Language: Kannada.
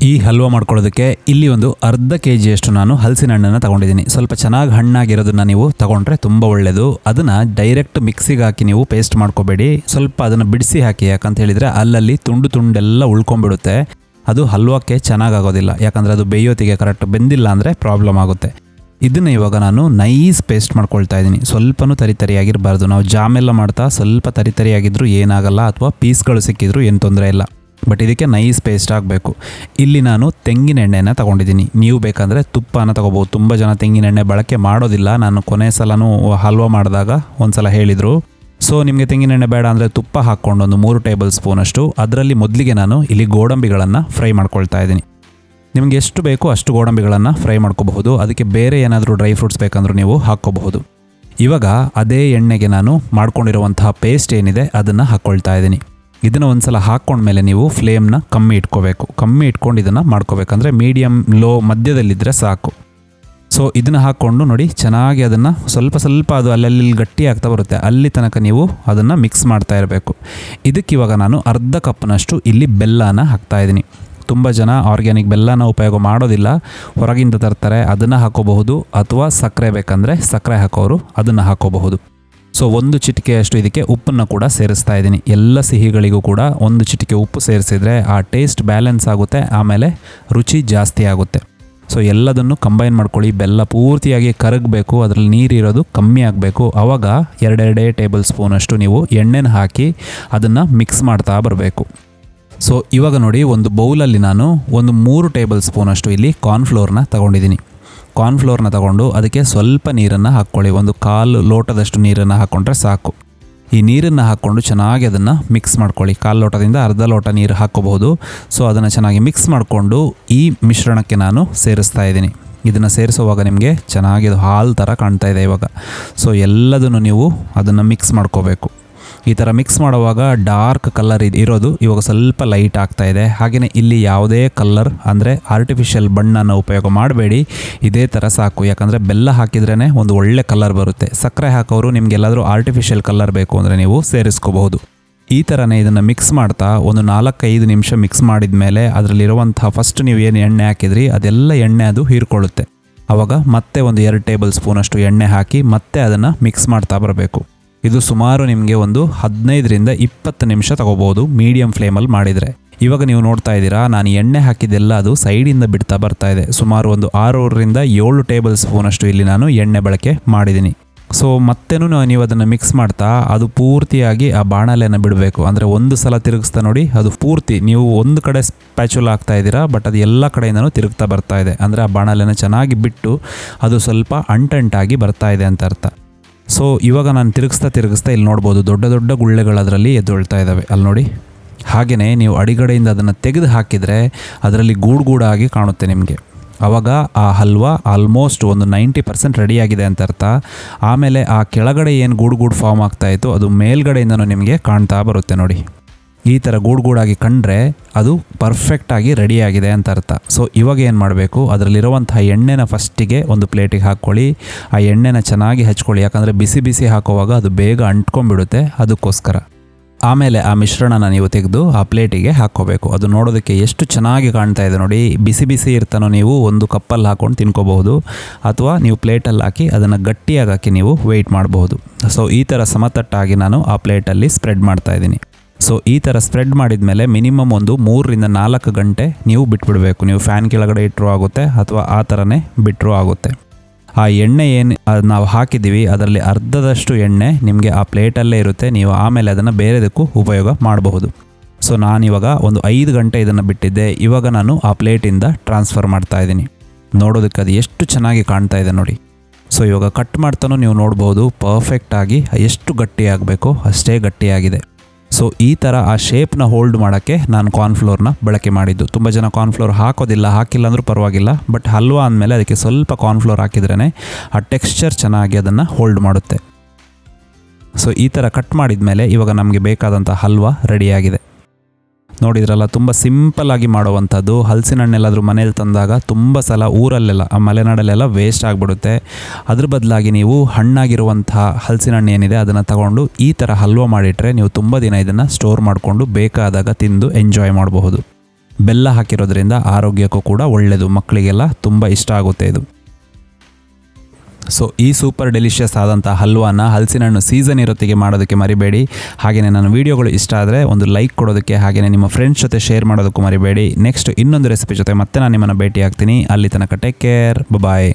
ಈ ಹಲ್ವಾ ಮಾಡ್ಕೊಳ್ಳೋದಕ್ಕೆ ಇಲ್ಲಿ ಒಂದು ಅರ್ಧ ಕೆಜಿಯಷ್ಟು ನಾನು ಹಲಸಿನ ಹಣ್ಣನ್ನು ತಗೊಂಡಿದ್ದೀನಿ. ಸ್ವಲ್ಪ ಚೆನ್ನಾಗಿ ಹಣ್ಣಾಗಿರೋದನ್ನ ನೀವು ತಗೊಂಡ್ರೆ ತುಂಬ ಒಳ್ಳೆಯದು. ಅದನ್ನು ಡೈರೆಕ್ಟ್ ಮಿಕ್ಸಿಗೆ ಹಾಕಿ ನೀವು ಪೇಸ್ಟ್ ಮಾಡ್ಕೋಬೇಡಿ, ಸ್ವಲ್ಪ ಅದನ್ನು ಬಿಡಿಸಿ ಹಾಕಿ. ಯಾಕಂತ ಹೇಳಿದರೆ ಅಲ್ಲಲ್ಲಿ ತುಂಡೆಲ್ಲ ಉಳ್ಕೊಂಡ್ಬಿಡುತ್ತೆ, ಅದು ಹಲ್ವಾಕ್ಕೆ ಚೆನ್ನಾಗಾಗೋದಿಲ್ಲ. ಯಾಕಂದರೆ ಅದು ಬೇಯೋತಿಗೆ ಕರೆಕ್ಟ್ ಬೆಂದಿಲ್ಲ ಅಂದರೆ ಪ್ರಾಬ್ಲಮ್ ಆಗುತ್ತೆ. ಇದನ್ನು ಇವಾಗ ನಾನು ನೈಸ್ ಪೇಸ್ಟ್ ಮಾಡ್ಕೊಳ್ತಾ ಇದ್ದೀನಿ. ಸ್ವಲ್ಪನೂ ತರಿತರಿಯಾಗಿರಬಾರ್ದು. ನಾವು ಜಾಮೆಲ್ಲ ಮಾಡ್ತಾ ಸ್ವಲ್ಪ ತರಿತರಿಯಾಗಿದ್ದರೂ ಏನಾಗಲ್ಲ, ಅಥವಾ ಪೀಸ್ಗಳು ಸಿಕ್ಕಿದ್ರು ಏನು ತೊಂದರೆ ಇಲ್ಲ. ಬಟ್ ಇದಕ್ಕೆ ನೈಸ್ ಪೇಸ್ಟ್ ಆಗಬೇಕು. ಇಲ್ಲಿ ನಾನು ತೆಂಗಿನ ಎಣ್ಣೆನ ತೊಗೊಂಡಿದ್ದೀನಿ. ನೀವು ಬೇಕಂದರೆ ತುಪ್ಪನ ತೊಗೋಬೋದು. ತುಂಬ ಜನ ತೆಂಗಿನ ಎಣ್ಣೆ ಬಳಕೆ ಮಾಡೋದಿಲ್ಲ. ನಾನು ಕೊನೆ ಸಲನೂ ಹಲ್ವಾ ಮಾಡಿದಾಗ ಒಂದು ಸಲ ಹೇಳಿದರು. ಸೊ ನಿಮಗೆ ತೆಂಗಿನ ಎಣ್ಣೆ ಬೇಡ ಅಂದರೆ ತುಪ್ಪ ಹಾಕ್ಕೊಂಡು ಒಂದು 3 ಟೇಬಲ್ ಸ್ಪೂನಷ್ಟು ಅದರಲ್ಲಿ ಮೊದಲಿಗೆ ನಾನು ಇಲ್ಲಿ ಗೋಡಂಬಿಗಳನ್ನು ಫ್ರೈ ಮಾಡ್ಕೊಳ್ತಾ ಇದ್ದೀನಿ. ನಿಮಗೆ ಎಷ್ಟು ಬೇಕೋ ಅಷ್ಟು ಗೋಡಂಬಿಗಳನ್ನು ಫ್ರೈ ಮಾಡ್ಕೋಬಹುದು. ಅದಕ್ಕೆ ಬೇರೆ ಏನಾದರೂ ಡ್ರೈ ಫ್ರೂಟ್ಸ್ ಬೇಕಂದ್ರೂ ನೀವು ಹಾಕ್ಕೋಬಹುದು. ಇವಾಗ ಅದೇ ಎಣ್ಣೆಗೆ ನಾನು ಮಾಡ್ಕೊಂಡಿರುವಂತಹ ಪೇಸ್ಟ್ ಏನಿದೆ ಅದನ್ನು ಹಾಕ್ಕೊಳ್ತಾ ಇದ್ದೀನಿ. ಇದನ್ನು ಒಂದು ಸಲ ಹಾಕ್ಕೊಂಡ್ಮೇಲೆ ನೀವು ಫ್ಲೇಮ್ನ ಕಮ್ಮಿ ಇಟ್ಕೋಬೇಕು. ಕಮ್ಮಿ ಇಟ್ಕೊಂಡು ಇದನ್ನು ಮಾಡ್ಕೋಬೇಕಂದ್ರೆ ಮೀಡಿಯಮ್ ಲೋ ಮಧ್ಯದಲ್ಲಿದ್ದರೆ ಸಾಕು. ಸೊ ಇದನ್ನು ಹಾಕ್ಕೊಂಡು ನೋಡಿ, ಚೆನ್ನಾಗಿ ಅದನ್ನು ಸ್ವಲ್ಪ ಅದು ಅಲ್ಲಲ್ಲಿ ಗಟ್ಟಿ ಆಗ್ತಾ ಬರುತ್ತೆ, ಅಲ್ಲಿ ತನಕ ನೀವು ಅದನ್ನು ಮಿಕ್ಸ್ ಮಾಡ್ತಾ ಇರಬೇಕು. ಇದಕ್ಕಿವಾಗ ನಾನು ಅರ್ಧ ಕಪ್ನಷ್ಟು ಇಲ್ಲಿ ಬೆಲ್ಲನ ಹಾಕ್ತಾಯಿದ್ದೀನಿ. ತುಂಬ ಜನ ಆರ್ಗ್ಯಾನಿಕ್ ಬೆಲ್ಲನ ಉಪಯೋಗ ಮಾಡೋದಿಲ್ಲ, ಹೊರಗಿಂದ ತರ್ತಾರೆ. ಅದನ್ನು ಹಾಕೋಬಹುದು, ಅಥವಾ ಸಕ್ಕರೆ ಬೇಕಂದರೆ ಸಕ್ಕರೆ ಹಾಕೋರು ಅದನ್ನು ಹಾಕೋಬಹುದು. ಸೊ 1 ಚಿಟಿಕೆಯಷ್ಟು ಇದಕ್ಕೆ ಉಪ್ಪನ್ನು ಕೂಡ ಸೇರಿಸ್ತಾ ಇದ್ದೀನಿ. ಎಲ್ಲ ಸಿಹಿಗಳಿಗೂ ಕೂಡ 1 ಚಿಟಿಕೆ ಉಪ್ಪು ಸೇರಿಸಿದರೆ ಆ ಟೇಸ್ಟ್ ಬ್ಯಾಲೆನ್ಸ್ ಆಗುತ್ತೆ, ಆಮೇಲೆ ರುಚಿ ಜಾಸ್ತಿ ಆಗುತ್ತೆ. ಸೊ ಎಲ್ಲದನ್ನು ಕಂಬೈನ್ ಮಾಡ್ಕೊಳ್ಳಿ. ಬೆಲ್ಲ ಪೂರ್ತಿಯಾಗಿ ಕರಗಬೇಕು, ಅದರಲ್ಲಿ ನೀರಿರೋದು ಕಮ್ಮಿ ಆಗಬೇಕು. ಆವಾಗ 2 ಟೇಬಲ್ ಸ್ಪೂನಷ್ಟು ನೀವು ಎಣ್ಣೆನ ಹಾಕಿ ಅದನ್ನು ಮಿಕ್ಸ್ ಮಾಡ್ತಾ ಬರಬೇಕು. ಸೊ ಇವಾಗ ನೋಡಿ, ಒಂದು ಬೌಲಲ್ಲಿ ನಾನು ಒಂದು 3 ಟೇಬಲ್ ಸ್ಪೂನಷ್ಟು ಇಲ್ಲಿ ಕಾರ್ನ್ಫ್ಲೋರ್ನ ತಗೊಂಡಿದ್ದೀನಿ. ಕಾರ್ನ್ಫ್ಲೋರ್ನ ತಗೊಂಡು ಅದಕ್ಕೆ ಸ್ವಲ್ಪ ನೀರನ್ನು ಹಾಕ್ಕೊಳ್ಳಿ. ಒಂದು 1/4 ಲೋಟದಷ್ಟು ನೀರನ್ನು ಹಾಕ್ಕೊಂಡ್ರೆ ಸಾಕು. ಈ ನೀರನ್ನು ಹಾಕ್ಕೊಂಡು ಚೆನ್ನಾಗಿ ಅದನ್ನು ಮಿಕ್ಸ್ ಮಾಡ್ಕೊಳ್ಳಿ. 1/4 ಲೋಟದಿಂದ ಅರ್ಧ ಲೋಟ ನೀರು ಹಾಕ್ಕೋಬಹುದು. ಸೊ ಅದನ್ನು ಚೆನ್ನಾಗಿ ಮಿಕ್ಸ್ ಮಾಡಿಕೊಂಡು ಈ ಮಿಶ್ರಣಕ್ಕೆ ನಾನು ಸೇರಿಸ್ತಾ ಇದ್ದೀನಿ. ಇದನ್ನು ಸೇರಿಸುವಾಗ ನಿಮಗೆ ಚೆನ್ನಾಗಿ ಅದು ಹಾಲು ಥರ ಕಾಣ್ತಾ ಇದೆ ಇವಾಗ. ಸೊ ಎಲ್ಲದನ್ನು ನೀವು ಅದನ್ನು ಮಿಕ್ಸ್ ಮಾಡ್ಕೋಬೇಕು. ಈ ಥರ ಮಿಕ್ಸ್ ಮಾಡುವಾಗ ಡಾರ್ಕ್ ಕಲರ್ ಇರೋದು ಇವಾಗ ಸ್ವಲ್ಪ ಲೈಟ್ ಆಗ್ತಾ ಇದೆ. ಹಾಗೆಯೇ ಇಲ್ಲಿ ಯಾವುದೇ ಕಲರ್ ಅಂದರೆ ಆರ್ಟಿಫಿಷಿಯಲ್ ಬಣ್ಣನ ಉಪಯೋಗ ಮಾಡಬೇಡಿ, ಇದೇ ಥರ ಸಾಕು. ಯಾಕಂದರೆ ಬೆಲ್ಲ ಹಾಕಿದ್ರೇ ಒಂದು ಒಳ್ಳೆ ಕಲರ್ ಬರುತ್ತೆ. ಸಕ್ಕರೆ ಹಾಕೋರು ನಿಮಗೆಲ್ಲಾದರೂ ಆರ್ಟಿಫಿಷಿಯಲ್ ಕಲರ್ ಬೇಕು ಅಂದರೆ ನೀವು ಸೇರಿಸ್ಕೋಬಹುದು. ಈ ಥರನೇ ಇದನ್ನು ಮಿಕ್ಸ್ ಮಾಡ್ತಾ ಒಂದು 4-5 ನಿಮಿಷ ಮಿಕ್ಸ್ ಮಾಡಿದ ಮೇಲೆ ಅದರಲ್ಲಿರುವಂಥ ಫಸ್ಟ್ ನೀವು ಏನು ಎಣ್ಣೆ ಹಾಕಿದ್ರಿ ಅದೆಲ್ಲ ಎಣ್ಣೆ ಅದು ಹೀರ್ಕೊಳ್ಳುತ್ತೆ. ಆವಾಗ ಮತ್ತೆ ಒಂದು 2 ಟೇಬಲ್ ಸ್ಪೂನಷ್ಟು ಎಣ್ಣೆ ಹಾಕಿ ಮತ್ತೆ ಅದನ್ನು ಮಿಕ್ಸ್ ಮಾಡ್ತಾ ಬರಬೇಕು. ಇದು ಸುಮಾರು ನಿಮಗೆ ಒಂದು 15-20 ನಿಮಿಷ ತಗೋಬೋದು ಮೀಡಿಯಮ್ ಫ್ಲೇಮಲ್ಲಿ ಮಾಡಿದರೆ. ಇವಾಗ ನೀವು ನೋಡ್ತಾ ಇದ್ದೀರಾ, ನಾನು ಎಣ್ಣೆ ಹಾಕಿದ್ದೆಲ್ಲ ಅದು ಸೈಡಿಂದ ಬಿಡ್ತಾ ಬರ್ತಾ ಇದೆ. ಸುಮಾರು ಒಂದು 6-7 ಟೇಬಲ್ ಸ್ಪೂನಷ್ಟು ಇಲ್ಲಿ ನಾನು ಎಣ್ಣೆ ಬಳಕೆ ಮಾಡಿದ್ದೀನಿ. ಸೊ ಮತ್ತೇನು ನೀವು ಅದನ್ನು ಮಿಕ್ಸ್ ಮಾಡ್ತಾ ಅದು ಪೂರ್ತಿಯಾಗಿ ಆ ಬಾಣಲೆಯನ್ನು ಬಿಡಬೇಕು. ಅಂದರೆ ಒಂದು ಸಲ ತಿರುಗಿಸ್ತಾ ನೋಡಿ, ಅದು ಪೂರ್ತಿ ನೀವು ಒಂದು ಕಡೆ ಸ್ಪ್ಯಾಚುಲ ಹಾಕ್ತಾ ಇದ್ದೀರಾ, ಬಟ್ ಅದು ಎಲ್ಲ ಕಡೆಯಿಂದನೂ ತಿರುಗ್ತಾ ಬರ್ತಾ ಇದೆ. ಅಂದರೆ ಆ ಬಾಣಲೆಯನ್ನು ಚೆನ್ನಾಗಿ ಬಿಟ್ಟು ಅದು ಸ್ವಲ್ಪ ಅಂಟಂಟಾಗಿ ಬರ್ತಾ ಇದೆ ಅಂತ ಅರ್ಥ. ಸೊ ಇವಾಗ ನಾನು ತಿರುಗಿಸ್ತಾ ಇಲ್ಲಿ ನೋಡ್ಬೋದು ದೊಡ್ಡ ಗುಳ್ಳೆಗಳು ಅದರಲ್ಲಿ ಎದ್ದೊಳ್ತಾ ಇದ್ದಾವೆ, ಅಲ್ಲಿ ನೋಡಿ. ಹಾಗೆಯೇ ನೀವು ಅಡಿಗಡೆಯಿಂದ ಅದನ್ನು ತೆಗೆದು ಹಾಕಿದರೆ ಅದರಲ್ಲಿ ಗೂಡಾಗಿ ಕಾಣುತ್ತೆ ನಿಮಗೆ. ಆವಾಗ ಆ ಹಲ್ವಾ ಆಲ್ಮೋಸ್ಟ್ ಒಂದು 90% ರೆಡಿಯಾಗಿದೆ ಅಂತ ಅರ್ಥ. ಆಮೇಲೆ ಆ ಕೆಳಗಡೆ ಏನು ಗೂಡು ಫಾರ್ಮ್ ಆಗ್ತಾಯಿತ್ತು ಅದು ಮೇಲ್ಗಡೆಯಿಂದನೂ ನಿಮಗೆ ಕಾಣ್ತಾ ಬರುತ್ತೆ ನೋಡಿ. ಈ ಥರ ಗೂಡಾಗಿ ಕಂಡ್ರೆ ಅದು ಪರ್ಫೆಕ್ಟಾಗಿ ರೆಡಿಯಾಗಿದೆ ಅಂತ ಅರ್ಥ. ಸೊ ಇವಾಗ ಏನು ಮಾಡಬೇಕು, ಅದರಲ್ಲಿರುವಂತಹ ಎಣ್ಣೆನ ಫಸ್ಟಿಗೆ ಒಂದು ಪ್ಲೇಟಿಗೆ ಹಾಕ್ಕೊಳ್ಳಿ. ಆ ಎಣ್ಣೆನ ಚೆನ್ನಾಗಿ ಹಚ್ಕೊಳ್ಳಿ, ಯಾಕಂದರೆ ಬಿಸಿ ಹಾಕುವಾಗ ಅದು ಬೇಗ ಅಂಟ್ಕೊಂಡ್ಬಿಡುತ್ತೆ, ಅದಕ್ಕೋಸ್ಕರ. ಆಮೇಲೆ ಆ ಮಿಶ್ರಣನ ನೀವು ತೆಗೆದು ಆ ಪ್ಲೇಟಿಗೆ ಹಾಕ್ಕೋಬೇಕು. ಅದು ನೋಡೋದಕ್ಕೆ ಎಷ್ಟು ಚೆನ್ನಾಗಿ ಕಾಣ್ತಾ ಇದೆ ನೋಡಿ. ಬಿಸಿ ಇರ್ತಾನೋ ನೀವು ಒಂದು ಕಪ್ಪಲ್ಲಿ ಹಾಕ್ಕೊಂಡು ತಿನ್ಕೋಬಹುದು, ಅಥವಾ ನೀವು ಪ್ಲೇಟಲ್ಲಿ ಹಾಕಿ ಅದನ್ನು ಗಟ್ಟಿಯಾಗಿ ಹಾಕಿ ನೀವು ವೆಯ್ಟ್ ಮಾಡಬಹುದು. ಸೊ ಈ ಥರ ಸಮತಟ್ಟಾಗಿ ನಾನು ಆ ಪ್ಲೇಟಲ್ಲಿ ಸ್ಪ್ರೆಡ್ ಮಾಡ್ತಾ ಇದ್ದೀನಿ. ಸೊ ಈ ಥರ ಸ್ಪ್ರೆಡ್ ಮಾಡಿದ ಮೇಲೆ ಮಿನಿಮಮ್ ಒಂದು 3-4 ಗಂಟೆ ನೀವು ಬಿಟ್ಬಿಡಬೇಕು. ನೀವು ಫ್ಯಾನ್ ಕೆಳಗಡೆ ಇಟ್ಟರೂ ಆಗುತ್ತೆ, ಅಥವಾ ಆ ಥರನೇ ಬಿಟ್ಟರೂ ಆಗುತ್ತೆ. ಆ ಎಣ್ಣೆ ಏನು ನಾವು ಹಾಕಿದ್ದೀವಿ ಅದರಲ್ಲಿ ಅರ್ಧದಷ್ಟು ಎಣ್ಣೆ ನಿಮಗೆ ಆ ಪ್ಲೇಟಲ್ಲೇ ಇರುತ್ತೆ. ನೀವು ಆಮೇಲೆ ಅದನ್ನು ಬೇರೆದಕ್ಕೂ ಉಪಯೋಗ ಮಾಡಬಹುದು. ಸೊ ನಾನಿವಾಗ ಒಂದು 5 ಗಂಟೆ ಇದನ್ನು ಬಿಟ್ಟಿದ್ದೆ. ಇವಾಗ ನಾನು ಆ ಪ್ಲೇಟಿಂದ ಟ್ರಾನ್ಸ್ಫರ್ ಮಾಡ್ತಾ ಇದ್ದೀನಿ. ನೋಡೋದಕ್ಕೆ ಅದು ಎಷ್ಟು ಚೆನ್ನಾಗಿ ಕಾಣ್ತಾ ಇದೆ ನೋಡಿ. ಸೊ ಇವಾಗ ಕಟ್ ಮಾಡ್ತಾನೂ ನೀವು ನೋಡ್ಬೋದು ಪರ್ಫೆಕ್ಟಾಗಿ ಎಷ್ಟು ಗಟ್ಟಿಯಾಗಬೇಕೋ ಅಷ್ಟೇ ಗಟ್ಟಿಯಾಗಿದೆ. ಸೊ ಈ ಥರ ಆ ಶೇಪ್ನ ಹೋಲ್ಡ್ ಮಾಡೋಕ್ಕೆ ನಾನು ಕಾರ್ನ್ಫ್ಲೋರ್ನ ಬಳಕೆ ಮಾಡಿದ್ದು. ತುಂಬ ಜನ ಕಾರ್ನ್ಫ್ಲೋರ್ ಹಾಕೋದಿಲ್ಲ, ಹಾಕಿಲ್ಲ ಅಂದರೂ ಪರವಾಗಿಲ್ಲ. ಬಟ್ ಹಲ್ವಾ ಅಂದಮೇಲೆ ಅದಕ್ಕೆ ಸ್ವಲ್ಪ ಕಾರ್ನ್ಫ್ಲೋರ್ ಹಾಕಿದ್ರೇ ಆ ಟೆಕ್ಸ್ಚರ್ ಚೆನ್ನಾಗಿ ಅದನ್ನು ಹೋಲ್ಡ್ ಮಾಡುತ್ತೆ. ಸೊ ಈ ಥರ ಕಟ್ ಮಾಡಿದ ಮೇಲೆ ಇವಾಗ ನಮಗೆ ಬೇಕಾದಂಥ ಹಲ್ವಾ ರೆಡಿಯಾಗಿದೆ. ನೋಡಿದ್ರಲ್ಲ, ತುಂಬ ಸಿಂಪಲ್ಲಾಗಿ ಮಾಡುವಂಥದ್ದು. ಹಲಸಿನ ಹಣ್ಣೆಲ್ಲಾದರೂ ಮನೇಲಿ ತಂದಾಗ ತುಂಬ ಸಲ ಊರಲ್ಲೆಲ್ಲ ಮಲೆನಾಡಲ್ಲೆಲ್ಲ ವೇಸ್ಟ್ ಆಗಿಬಿಡುತ್ತೆ. ಅದ್ರ ಬದಲಾಗಿ ನೀವು ಹಣ್ಣಾಗಿರುವಂಥ ಹಲಸಿನ ಹಣ್ಣು ಏನಿದೆ ಅದನ್ನು ತಗೊಂಡು ಈ ಥರ ಹಲ್ವಾ ಮಾಡಿಟ್ರೆ ನೀವು ತುಂಬ ದಿನ ಇದನ್ನು ಸ್ಟೋರ್ ಮಾಡಿಕೊಂಡು ಬೇಕಾದಾಗ ತಿಂದು ಎಂಜಾಯ್ ಮಾಡಬಹುದು. ಬೆಲ್ಲ ಹಾಕಿರೋದ್ರಿಂದ ಆರೋಗ್ಯಕ್ಕೂ ಕೂಡ ಒಳ್ಳೆಯದು, ಮಕ್ಕಳಿಗೆಲ್ಲ ತುಂಬ ಇಷ್ಟ ಆಗುತ್ತೆ ಇದು. ಸೊ ಈ ಸೂಪರ್ ಡೆಲಿಷಿಯಸ್ ಆದಂಥ ಹಲ್ವಾನ ಹಲಸಿನ ಹಣ್ಣು ಸೀಸನ್ ಇರೋತ್ತಿಗೆ ಮಾಡೋದಕ್ಕೆ ಮರಿಬೇಡಿ. ಹಾಗೆಯೇ ನನ್ನ ವೀಡಿಯೋಗಳು ಇಷ್ಟ ಆದರೆ ಒಂದು ಲೈಕ್ ಕೊಡೋದಕ್ಕೆ, ಹಾಗೆಯೇ ನಿಮ್ಮ ಫ್ರೆಂಡ್ಸ್ ಜೊತೆ ಶೇರ್ ಮಾಡೋದಕ್ಕೂ ಮರಿಬೇಡಿ. ನೆಕ್ಸ್ಟ್ ಇನ್ನೊಂದು ರೆಸಿಪಿ ಜೊತೆ ಮತ್ತೆ ನಾನು ನಿಮ್ಮನ್ನು ಭೇಟಿ ಆಗ್ತೀನಿ. ಅಲ್ಲಿ ತನಕ ಟೇಕ್ ಕೇರ್, ಬಾಯ್.